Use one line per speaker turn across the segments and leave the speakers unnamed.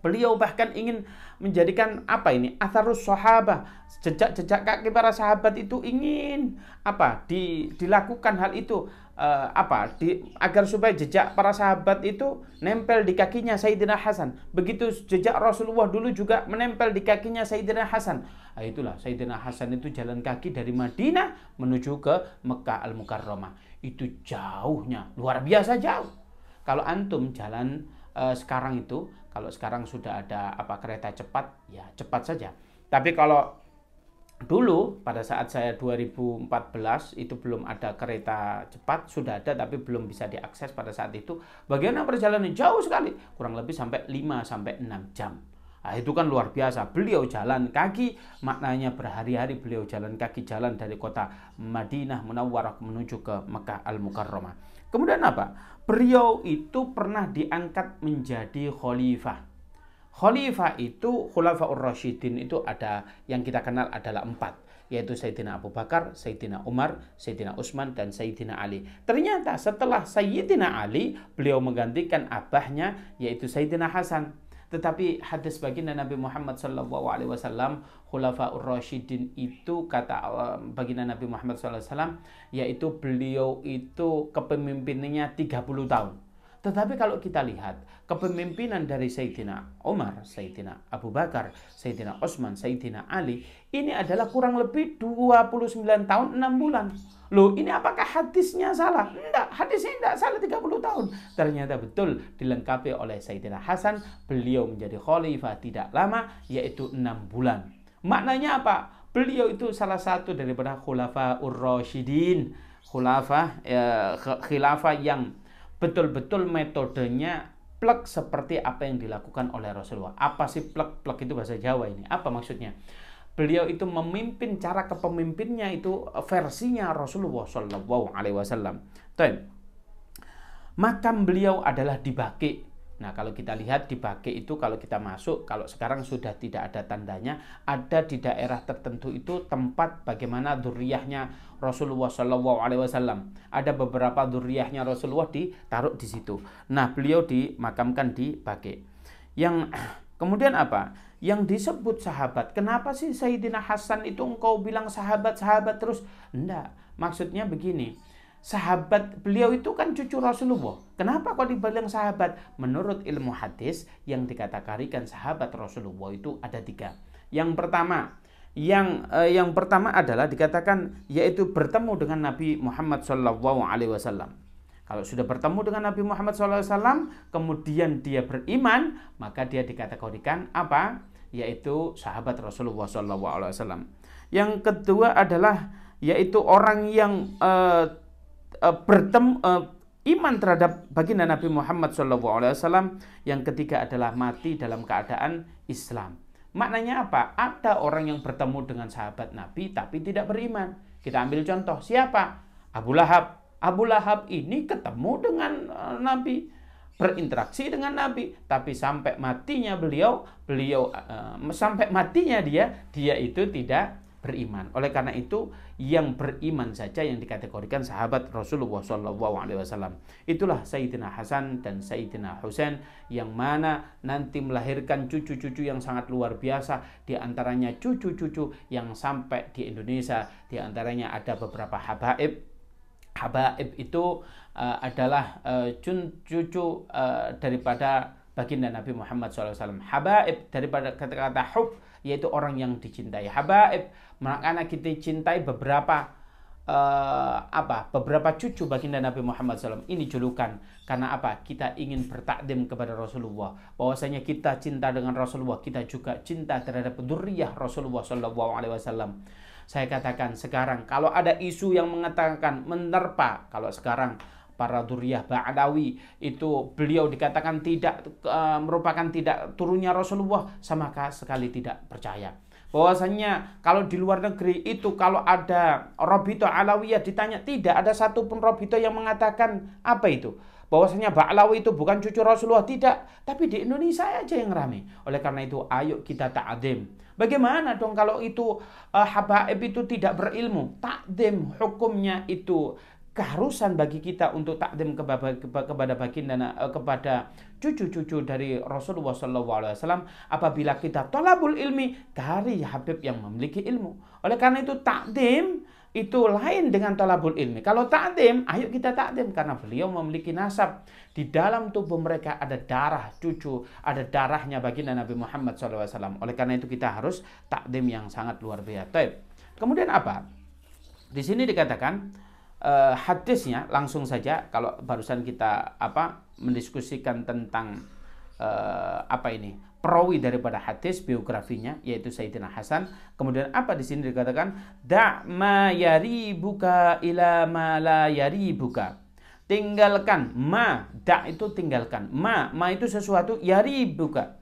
Beliau bahkan ingin menjadikan apa ini? Atharus sahabah, jejak-jejak kaki para sahabat itu ingin apa? Dilakukan hal itu agar supaya jejak para sahabat itu nempel di kakinya Sayyidina Hasan. Begitu jejak Rasulullah dulu juga menempel di kakinya Sayyidina Hasan. Nah, itulah Sayyidina Hasan itu jalan kaki dari Madinah menuju ke Mekah Al-Mukarramah. Itu jauhnya, luar biasa jauh. Kalau antum jalan sekarang itu, kalau sekarang sudah ada kereta cepat, ya cepat saja. Tapi kalau dulu pada saat saya 2014 itu belum ada kereta cepat, sudah ada tapi belum bisa diakses pada saat itu. Bagaimana perjalanan jauh sekali, kurang lebih sampai 5 sampai 6 jam. Nah, itu kan luar biasa. Beliau jalan kaki, maknanya berhari-hari beliau jalan kaki, jalan dari kota Madinah Munawwarah menuju ke Mekah Al-Mukarramah. Kemudian apa? Beliau itu pernah diangkat menjadi khalifah. Khalifah itu, Khulafaur Rasyidin itu ada yang kita kenal adalah 4, yaitu Sayyidina Abu Bakar, Sayyidina Umar, Sayyidina Utsman, dan Sayyidina Ali. Ternyata setelah Sayyidina Ali, beliau menggantikan abahnya, yaitu Sayyidina Hasan. Tetapi hadis baginda Nabi Muhammad SAW, Khulafaur Rasyidin itu kata baginda Nabi Muhammad SAW, yaitu beliau itu kepemimpinannya 30 tahun. Tetapi kalau kita lihat kepemimpinan dari Sayyidina Umar, Sayyidina Abu Bakar, Sayyidina Utsman, Sayyidina Ali, ini adalah kurang lebih 29 tahun 6 bulan. Loh, ini apakah hadisnya salah? Enggak, hadisnya enggak salah 30 tahun. Ternyata betul dilengkapi oleh Sayyidina Hasan, beliau menjadi khalifah tidak lama, yaitu 6 bulan. Maknanya apa? Beliau itu salah satu daripada Khulafaur Rasyidin, khilafah yang betul-betul metodenya plek seperti apa yang dilakukan oleh Rasulullah. Apa sih plek? Plek itu bahasa Jawa ini. Apa maksudnya? Beliau itu memimpin, cara kepemimpinnya itu versinya Rasulullah Shallallahu Alaihi Wasallam. Makam beliau adalah di Baqi. Nah, kalau kita lihat di Baqi itu, kalau kita masuk, kalau sekarang sudah tidak ada tandanya, ada di daerah tertentu itu tempat bagaimana dzurriyyahnya Rasulullah Shallallahu Alaihi Wasallam. Ada beberapa dzurriyyahnya Rasulullah ditaruh di situ. Nah, beliau dimakamkan di Baqi. Yang kemudian apa? Yang disebut sahabat. Kenapa sih Sayyidina Hasan itu engkau bilang sahabat-sahabat terus? Enggak, maksudnya begini. Sahabat beliau itu kan cucu Rasulullah. Kenapa kok dibilang sahabat? Menurut ilmu hadis yang dikategorikan sahabat Rasulullah itu ada 3. Yang pertama adalah dikatakan yaitu bertemu dengan Nabi Muhammad SAW. Kalau sudah bertemu dengan Nabi Muhammad SAW, kemudian dia beriman, maka dia dikategorikan apa? Yaitu sahabat Rasulullah SAW. Yang kedua adalah yaitu orang yang iman terhadap baginda Nabi Muhammad SAW. Yang ketiga adalah mati dalam keadaan Islam. Maknanya apa? Ada orang yang bertemu dengan sahabat Nabi tapi tidak beriman. Kita ambil contoh, siapa? Abu Lahab. Abu Lahab ini ketemu dengan Nabi, berinteraksi dengan Nabi, tapi sampai matinya sampai matinya dia itu tidak beriman. Oleh karena itu, yang beriman saja yang dikategorikan sahabat Rasulullah SAW. Itulah Sayyidina Hasan dan Sayyidina Husain, yang mana nanti melahirkan cucu-cucu yang sangat luar biasa. Di antaranya cucu-cucu yang sampai di Indonesia, di antaranya ada beberapa habaib. Habaib itu adalah cucu daripada baginda Nabi Muhammad SAW. Habaib daripada kata-kata hub, yaitu orang yang dicintai. Habaib, makanya kita cintai beberapa cucu baginda Nabi Muhammad SAW. Ini julukan karena apa? Kita ingin bertakdim kepada Rasulullah. Bahwasanya kita cinta dengan Rasulullah, kita juga cinta terhadap dzurriyyah Rasulullah SAW. Saya katakan sekarang kalau ada isu yang mengatakan menerpa, kalau sekarang para dzurriyyah Ba'dawi itu beliau dikatakan merupakan tidak turunnya Rasulullah, sama sekali tidak percaya. Bahwasanya kalau di luar negeri itu kalau ada Rabithah Alawiyah ditanya, tidak ada satupun Rabithah yang mengatakan apa itu, bahwasanya Ba'lawi itu bukan cucu Rasulullah, tidak. Tapi di Indonesia aja yang ramai. Oleh karena itu ayo kita ta'zim. Bagaimana dong kalau itu habaib itu tidak berilmu? Ta'zim hukumnya itu keharusan bagi kita untuk takdim kepada baginda, kepada cucu-cucu dari Rasulullah SAW apabila kita thalabul ilmi dari Habib yang memiliki ilmu. Oleh karena itu takdim itu lain dengan thalabul ilmi. Kalau takdim, ayo kita takdim karena beliau memiliki nasab. Di dalam tubuh mereka ada darah cucu, ada darahnya baginda Nabi Muhammad SAW. Oleh karena itu kita harus takdim yang sangat luar biasa. Kemudian apa? Di sini dikatakan hadisnya langsung saja, kalau barusan kita mendiskusikan tentang perawi daripada hadis, biografinya yaitu Sayyidina Hasan. Kemudian apa di sini dikatakan da' ma yaribuka ila ma la yaribuka. Tinggalkan ma, da' itu tinggalkan. Ma itu sesuatu, yaribuka.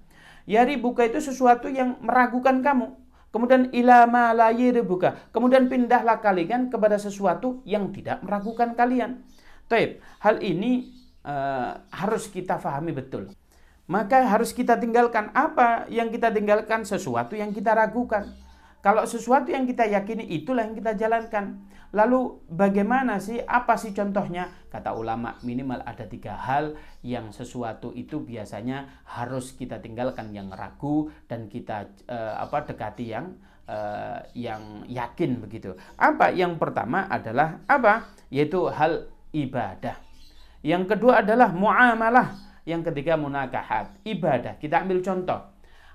Yaribuka itu sesuatu yang meragukan kamu. Kemudian ila ma la yaribuka. Kemudian pindahlah kalian kepada sesuatu yang tidak meragukan kalian. Taib, hal ini harus kita fahami betul. Maka harus kita tinggalkan. Apa yang kita tinggalkan? Sesuatu yang kita ragukan. Kalau sesuatu yang kita yakini, itulah yang kita jalankan. Lalu bagaimana sih? Apa sih contohnya? Kata ulama, minimal ada 3 hal yang sesuatu itu biasanya harus kita tinggalkan yang ragu dan kita dekati yang yakin begitu. Apa? Yang pertama adalah apa? Yaitu hal ibadah. Yang kedua adalah muamalah. Yang ketiga munakahat, ibadah. Kita ambil contoh.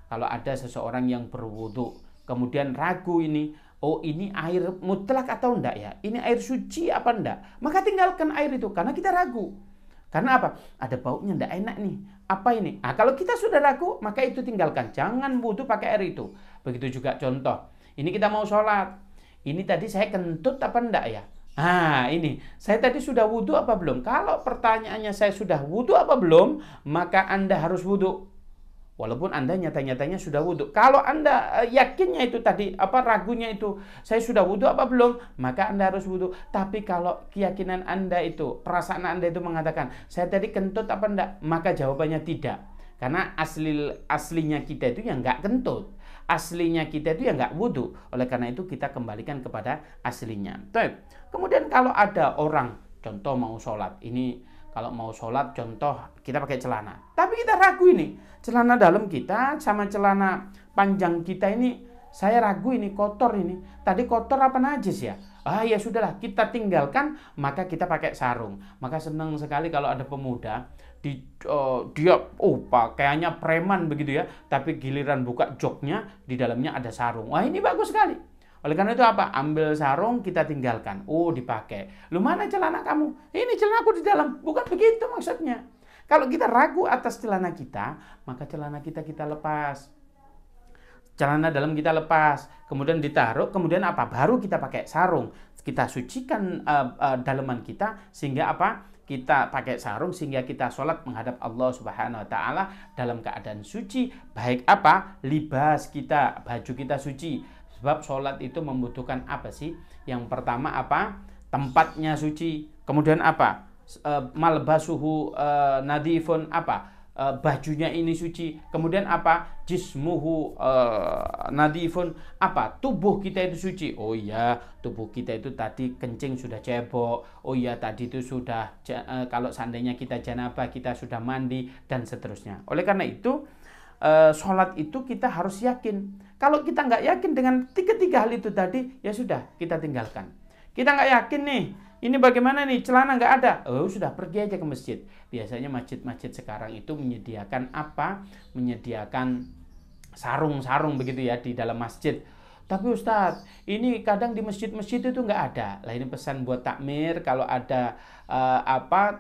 Kalau ada seseorang yang berwudu, kemudian ragu ini, oh ini air mutlak atau enggak ya? Ini air suci apa enggak? Maka tinggalkan air itu karena kita ragu. Karena apa? Ada baunya enggak enak nih. Apa ini? Nah, kalau kita sudah ragu, maka itu tinggalkan. Jangan wudu pakai air itu. Begitu juga contoh. Ini kita mau sholat. Ini tadi saya kentut apa enggak ya? Nah ini, saya tadi sudah wudhu apa belum? Kalau pertanyaannya saya sudah wudhu apa belum, maka Anda harus wudhu. Walaupun Anda nyata-nyatanya sudah wudhu. Kalau Anda yakinnya itu tadi, ragunya itu, saya sudah wudhu apa belum, maka Anda harus wudhu. Tapi kalau keyakinan Anda itu, perasaan Anda itu mengatakan, saya tadi kentut apa enggak, maka jawabannya tidak. Karena aslinya kita itu yang enggak kentut. Aslinya kita itu ya nggak wudhu. Oleh karena itu kita kembalikan kepada aslinya. Kemudian kalau ada orang contoh mau sholat, ini kalau mau sholat contoh kita pakai celana, tapi kita ragu ini celana dalam kita sama celana panjang kita ini, saya ragu ini kotor, ini tadi kotor apa najis ya? Ya sudahlah, kita tinggalkan, maka kita pakai sarung. Maka senang sekali kalau ada pemuda dia pakaiannya preman begitu ya, tapi giliran buka joknya di dalamnya ada sarung. Wah, ini bagus sekali. Oleh karena itu apa? Ambil sarung, kita tinggalkan. Dipakai. Lu mana celana kamu? Ini celanaku di dalam. Bukan begitu maksudnya. Kalau kita ragu atas celana kita, maka celana kita lepas. Celana dalam kita lepas, kemudian ditaruh, kemudian apa? Baru kita pakai sarung. Kita sucikan daleman kita sehingga apa? Kita pakai sarung sehingga kita sholat menghadap Allah Subhanahu wa Ta'ala dalam keadaan suci. Baik apa? Libas kita, baju kita suci. Sebab sholat itu membutuhkan apa sih? Yang pertama apa? Tempatnya suci. Kemudian apa? Malbasuhu nadifun apa? Bajunya ini suci. Kemudian apa? Jismuhu nadifun apa? Tubuh kita itu suci. Oh iya, tubuh kita itu tadi kencing sudah cebok. Oh iya, tadi itu sudah kalau seandainya kita janabah, kita sudah mandi dan seterusnya. Oleh karena itu sholat itu kita harus yakin. Kalau kita nggak yakin dengan tiga hal itu tadi, ya sudah kita tinggalkan. Kita nggak yakin nih. Ini bagaimana nih, celana nggak ada? Sudah pergi aja ke masjid. Biasanya masjid-masjid sekarang itu menyediakan apa? Menyediakan sarung-sarung begitu ya di dalam masjid. Tapi Ustadz, ini kadang di masjid-masjid itu nggak ada. Lah ini pesan buat takmir, kalau ada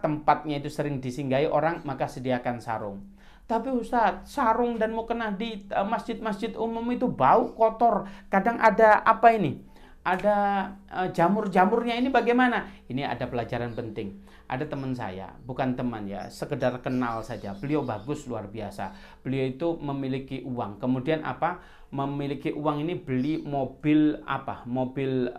tempatnya itu sering disinggahi orang, maka sediakan sarung. Tapi Ustadz, sarung dan mukena di masjid-masjid umum itu bau kotor. Kadang ada apa ini? Ada jamur-jamurnya, ini bagaimana? Ini ada pelajaran penting. Ada teman saya, bukan teman ya, sekedar kenal saja. Beliau bagus luar biasa. Beliau itu memiliki uang. Kemudian apa? Memiliki uang ini beli mobil apa? Mobil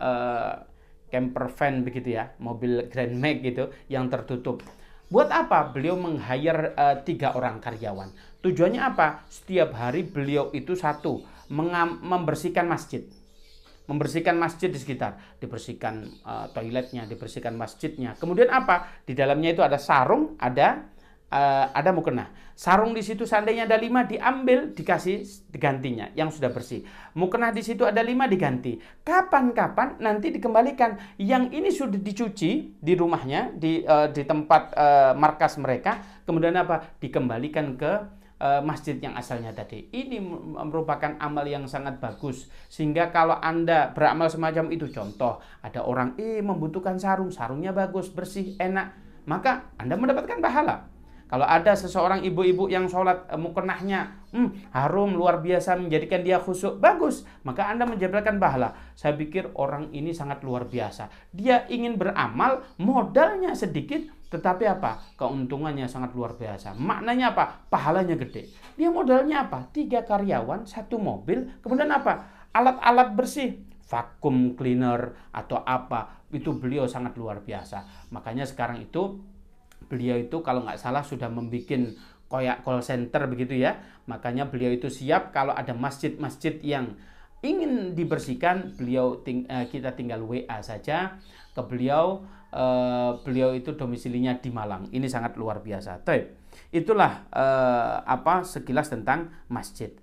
camper van begitu ya, mobil Grand Max gitu yang tertutup. Buat apa? Beliau meng-hire 3 orang karyawan. Tujuannya apa? Setiap hari beliau itu membersihkan masjid. membersihkan masjid di sekitar, dibersihkan toiletnya, dibersihkan masjidnya. Kemudian apa? Di dalamnya itu ada sarung, ada mukena. Sarung di situ seandainya ada 5 diambil, dikasih digantinya yang sudah bersih. Mukena di situ ada 5 diganti. Kapan-kapan nanti dikembalikan. Yang ini sudah dicuci di rumahnya, di tempat markas mereka. Kemudian apa? Dikembalikan ke masjid yang asalnya tadi. Ini merupakan amal yang sangat bagus. Sehingga kalau Anda beramal semacam itu, contoh ada orang membutuhkan sarung, sarungnya bagus, bersih, enak, maka Anda mendapatkan pahala. Kalau ada seseorang ibu-ibu yang sholat mukenahnya harum luar biasa, menjadikan dia khusyuk, bagus, maka Anda menjabarkan pahala. Saya pikir orang ini sangat luar biasa. Dia ingin beramal, modalnya sedikit, tetapi apa? Keuntungannya sangat luar biasa. Maknanya apa? Pahalanya gede. Dia modalnya apa? 3 karyawan, 1 mobil, kemudian apa? Alat-alat bersih, vacuum cleaner atau apa, itu beliau sangat luar biasa. Makanya sekarang itu beliau itu kalau nggak salah sudah membuat kayak call center begitu ya. Makanya beliau itu siap kalau ada masjid-masjid yang ingin dibersihkan, kita tinggal WA saja ke beliau. Beliau itu domisilinya di Malang. Ini sangat luar biasa. Itulah sekilas tentang masjid.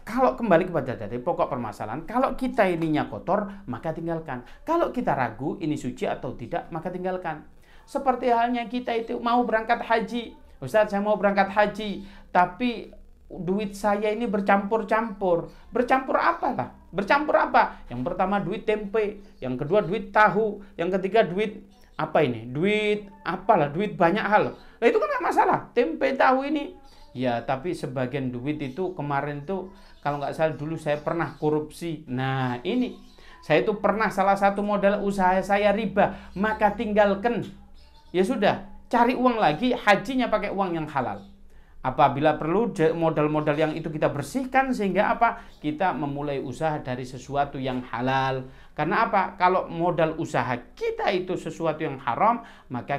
Kalau kembali kepada dari pokok permasalahan, kalau kita ininya kotor, maka tinggalkan. Kalau kita ragu ini suci atau tidak, maka tinggalkan. Seperti halnya kita itu mau berangkat haji. Ustaz, saya mau berangkat haji, tapi duit saya ini bercampur-campur. Bercampur apa lah? Bercampur apa? Yang pertama duit tempe, yang kedua duit tahu, yang ketiga duit apa ini? Duit apalah, duit banyak hal. Nah itu kan nggak masalah, tempe tahu ini. Ya, tapi sebagian duit itu kemarin tuh, kalau nggak salah dulu saya pernah korupsi. Nah ini, saya itu pernah salah satu modal usaha saya riba, maka tinggalkan. Ya sudah, cari uang lagi, hajinya pakai uang yang halal. Apabila perlu modal-modal yang itu kita bersihkan sehingga apa? Kita memulai usaha dari sesuatu yang halal. Karena apa? Kalau modal usaha kita itu sesuatu yang haram, maka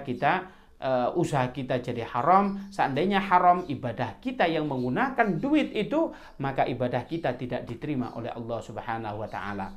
usaha kita jadi haram. Seandainya haram ibadah kita yang menggunakan duit itu, maka ibadah kita tidak diterima oleh Allah Subhanahu wa taala.